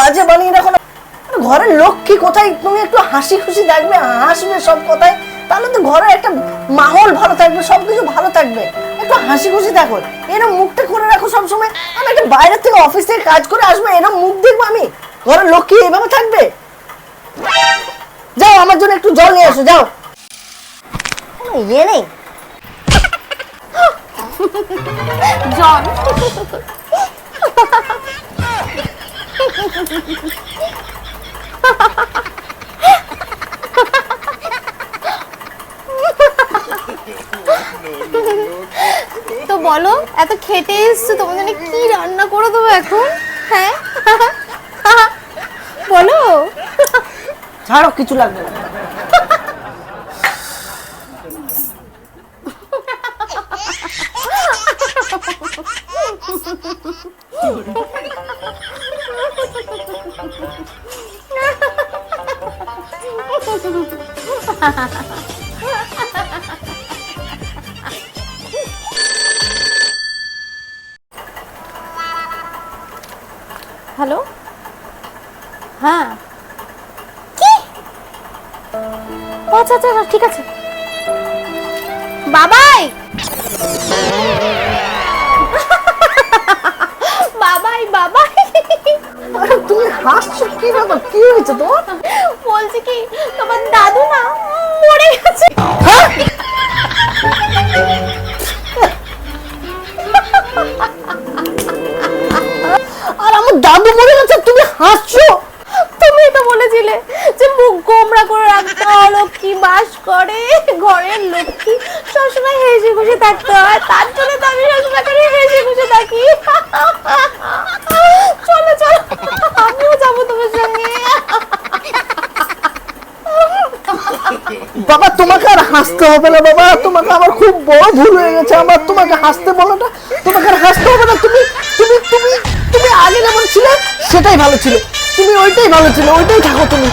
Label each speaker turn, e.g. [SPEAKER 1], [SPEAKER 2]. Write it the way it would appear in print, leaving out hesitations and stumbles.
[SPEAKER 1] বাজে বানিয়ে রাখো না। ঘরের লক্ষ্মী কোথায়, তুমি একটু হাসি খুশি থাকবে, হাসবে সব কথায়, তাহলে তো ঘরের একটা মাহল ভালো থাকবে, সবকিছু ভালো থাকবে। একটু হাসি খুশি থাকো, এরকম মুখটা করে রাখো সবসময়। আমি একটা বাইরে থেকে অফিস থেকে কাজ করে আসবো, এরকম মুখ দেখবো আমি? ঘরের লক্ষ্মী এভাবে থাকবে? যাও আমার জন্য একটু জল নিয়ে আসো, যাও। ইয়ে নেই
[SPEAKER 2] জন তো বলো, এত খেতে এসছো, তোমার জন্য কি রান্না করে দেবো এখন? হ্যাঁ বলো।
[SPEAKER 1] ছাড়ো, কিছু লাগবে না।
[SPEAKER 2] হ্যালো, হ্যাঁ কি? আচ্ছা আচ্ছা ঠিক আছে, বাবাই বাবাই বাবাই।
[SPEAKER 1] আরে তুমি হাসছো কি ব্যাপার, কি হয়েছে তোমার?
[SPEAKER 2] বলছি কি, তোমার দাদু না মরে গেছে।
[SPEAKER 1] আর আমার দাদু মরে গেছে, তুমি হাসছো?
[SPEAKER 2] তুমি তো বলেছিলে যে মুখ গোমড়া করে রাখতে হয়, লক্ষ্মী বাস করে, ঘরের লক্ষ্মী সবসময় হেসে খুশি থাকতে হয়, তার জন্য তো আমি সবসময় করে হেসে খুশি থাকি। চলো চলো, আমিও যাবো তোমার সঙ্গে।
[SPEAKER 1] বাবা তোমাকে আর হাসতে হবে না বাবা, তোমাকে আমার খুব বড় ভুল হয়ে গেছে, আমার তোমাকে হাসতে বলাটা, তোমাকে আর হাসতে হবে না। তুমি তুমি তুমি তুমি আগে যেমন ছিলে সেটাই ভালো ছিল, তুমি ওইটাই ভালো ছিল, ওইটাই থাকো তুমি।